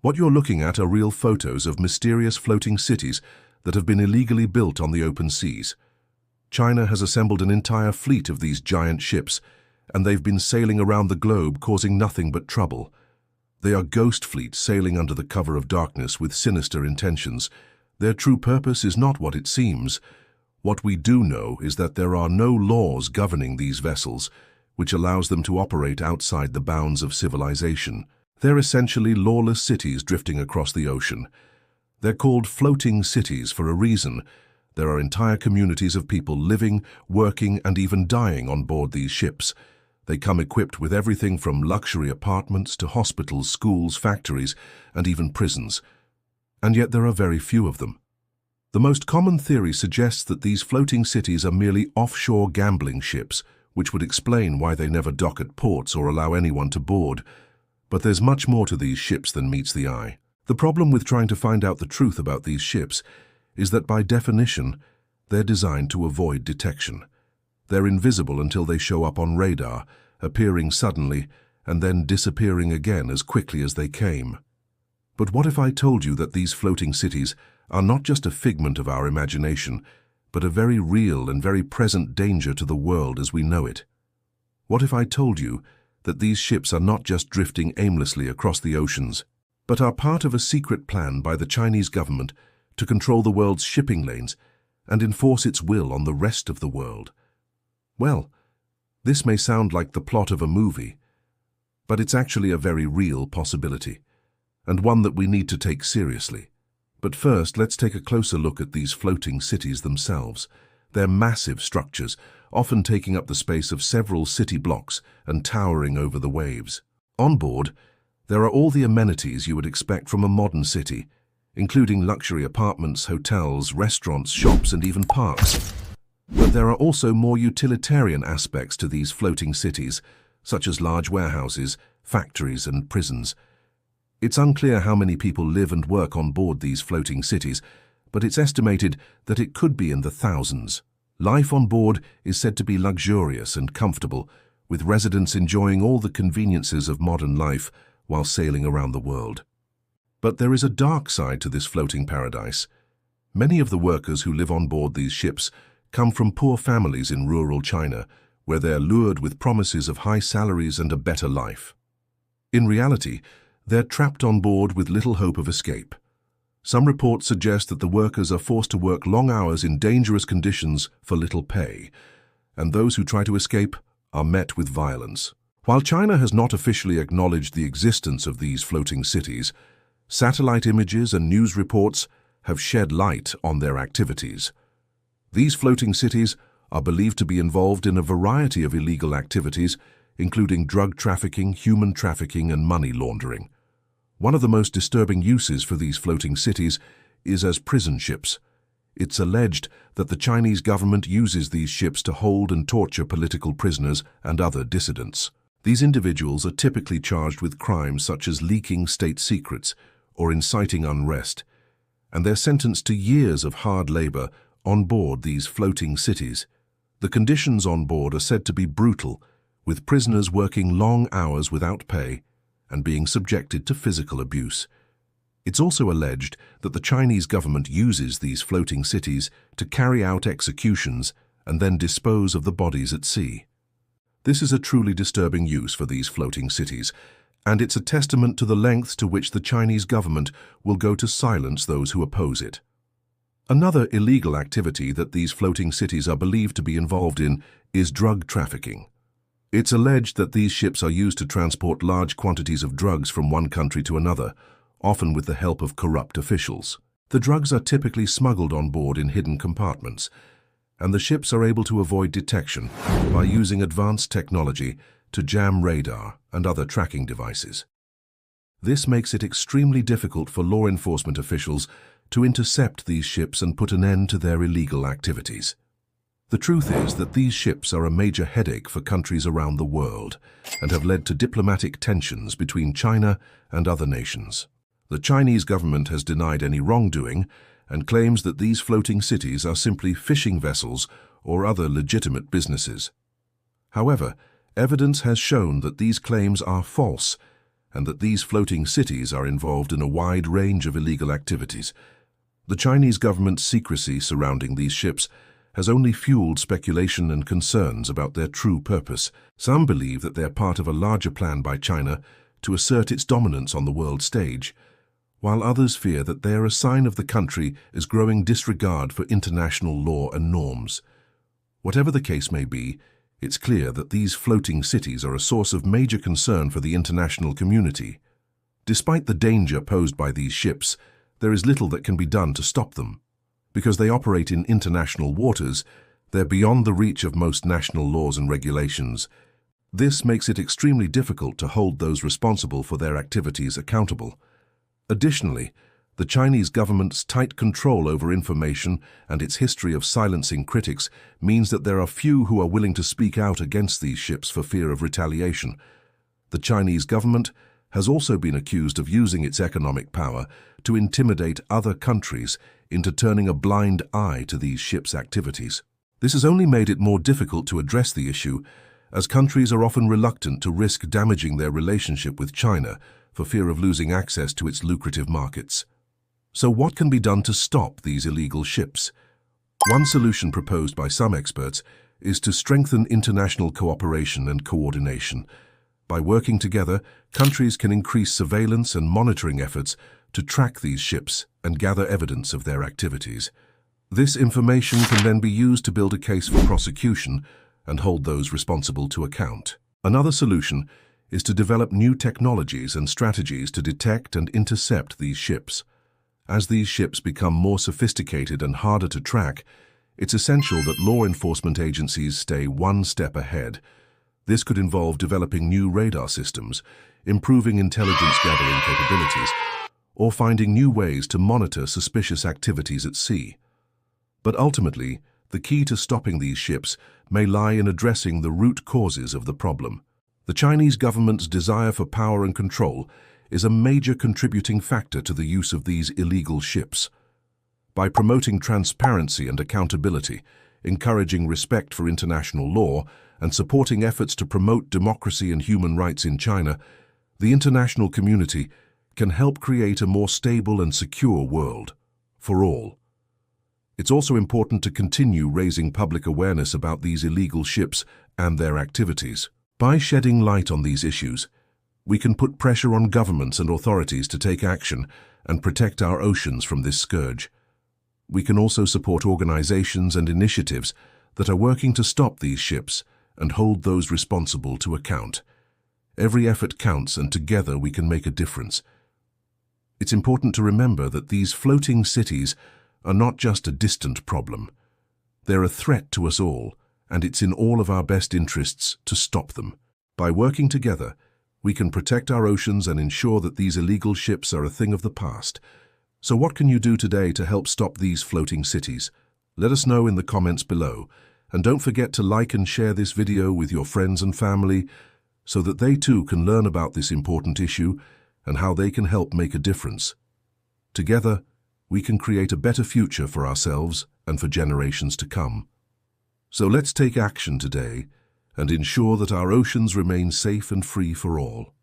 What you're looking at are real photos of mysterious floating cities that have been illegally built on the open seas. China has assembled an entire fleet of these giant ships, and they've been sailing around the globe causing nothing but trouble. They are ghost fleets sailing under the cover of darkness with sinister intentions. Their true purpose is not what it seems. What we do know is that there are no laws governing these vessels, which allows them to operate outside the bounds of civilization. They're essentially lawless cities drifting across the ocean. They're called floating cities for a reason. There are entire communities of people living, working, and even dying on board these ships. They come equipped with everything from luxury apartments to hospitals, schools, factories, and even prisons. And yet there are very few of them. The most common theory suggests that these floating cities are merely offshore gambling ships, which would explain why they never dock at ports or allow anyone to board. But there's much more to these ships than meets the eye. The problem with trying to find out the truth about these ships is that by definition, they're designed to avoid detection. They're invisible until they show up on radar, appearing suddenly and then disappearing again as quickly as they came. But what if I told you that these floating cities are not just a figment of our imagination, but a very real and very present danger to the world as we know it? What if I told you that these ships are not just drifting aimlessly across the oceans, but are part of a secret plan by the Chinese government to control the world's shipping lanes and enforce its will on the rest of the world? Well, this may sound like the plot of a movie, but it's actually a very real possibility, and one that we need to take seriously. But first, let's take a closer look at these floating cities themselves. They're massive structures, often taking up the space of several city blocks and towering over the waves. On board, there are all the amenities you would expect from a modern city, including luxury apartments, hotels, restaurants, shops, and even parks. But there are also more utilitarian aspects to these floating cities, such as large warehouses, factories, and prisons. It's unclear how many people live and work on board these floating cities, but it's estimated that it could be in the thousands. Life on board is said to be luxurious and comfortable, with residents enjoying all the conveniences of modern life while sailing around the world. But there is a dark side to this floating paradise. Many of the workers who live on board these ships come from poor families in rural China, where they're lured with promises of high salaries and a better life. In reality, they're trapped on board with little hope of escape. Some reports suggest that the workers are forced to work long hours in dangerous conditions for little pay, and those who try to escape are met with violence. While China has not officially acknowledged the existence of these floating cities, satellite images and news reports have shed light on their activities. These floating cities are believed to be involved in a variety of illegal activities, including drug trafficking, human trafficking, and money laundering. One of the most disturbing uses for these floating cities is as prison ships. It's alleged that the Chinese government uses these ships to hold and torture political prisoners and other dissidents. These individuals are typically charged with crimes such as leaking state secrets or inciting unrest, and they're sentenced to years of hard labor on board these floating cities. The conditions on board are said to be brutal, with prisoners working long hours without pay and being subjected to physical abuse. It's also alleged that the Chinese government uses these floating cities to carry out executions and then dispose of the bodies at sea. This is a truly disturbing use for these floating cities, and it's a testament to the lengths to which the Chinese government will go to silence those who oppose it. Another illegal activity that these floating cities are believed to be involved in is drug trafficking. It's alleged that these ships are used to transport large quantities of drugs from one country to another, often with the help of corrupt officials. The drugs are typically smuggled on board in hidden compartments, and the ships are able to avoid detection by using advanced technology to jam radar and other tracking devices. This makes it extremely difficult for law enforcement officials to intercept these ships and put an end to their illegal activities. The truth is that these ships are a major headache for countries around the world and have led to diplomatic tensions between China and other nations. The Chinese government has denied any wrongdoing and claims that these floating cities are simply fishing vessels or other legitimate businesses. However, evidence has shown that these claims are false, and that these floating cities are involved in a wide range of illegal activities. The Chinese government's secrecy surrounding these ships has only fueled speculation and concerns about their true purpose. Some believe that they're part of a larger plan by China to assert its dominance on the world stage, while others fear that they are a sign of the country's growing disregard for international law and norms. Whatever the case may be, it's clear that these floating cities are a source of major concern for the international community. Despite the danger posed by these ships, there is little that can be done to stop them. Because they operate in international waters, they're beyond the reach of most national laws and regulations. This makes it extremely difficult to hold those responsible for their activities accountable. Additionally, the Chinese government's tight control over information and its history of silencing critics means that there are few who are willing to speak out against these ships for fear of retaliation. The Chinese government has also been accused of using its economic power to intimidate other countries into turning a blind eye to these ships' activities. This has only made it more difficult to address the issue, as countries are often reluctant to risk damaging their relationship with China for fear of losing access to its lucrative markets. So what can be done to stop these illegal ships? One solution proposed by some experts is to strengthen international cooperation and coordination. By working together, countries can increase surveillance and monitoring efforts to track these ships and gather evidence of their activities. This information can then be used to build a case for prosecution and hold those responsible to account. Another solution is to develop new technologies and strategies to detect and intercept these ships. As these ships become more sophisticated and harder to track, it's essential that law enforcement agencies stay one step ahead. This could involve developing new radar systems, improving intelligence gathering capabilities, or finding new ways to monitor suspicious activities at sea. But ultimately, the key to stopping these ships may lie in addressing the root causes of the problem. The Chinese government's desire for power and control is a major contributing factor to the use of these illegal ships. By promoting transparency and accountability, encouraging respect for international law, and supporting efforts to promote democracy and human rights in China, the international community can help create a more stable and secure world for all. It's also important to continue raising public awareness about these illegal ships and their activities. By shedding light on these issues, we can put pressure on governments and authorities to take action and protect our oceans from this scourge. We can also support organizations and initiatives that are working to stop these ships and hold those responsible to account. Every effort counts, and together we can make a difference. It's important to remember that these floating cities are not just a distant problem. They're a threat to us all, and it's in all of our best interests to stop them. By working together, we can protect our oceans and ensure that these illegal ships are a thing of the past. So what can you do today to help stop these floating cities? Let us know in the comments below. And don't forget to like and share this video with your friends and family so that they too can learn about this important issue and how they can help make a difference. Together, we can create a better future for ourselves and for generations to come. So let's take action today and ensure that our oceans remain safe and free for all.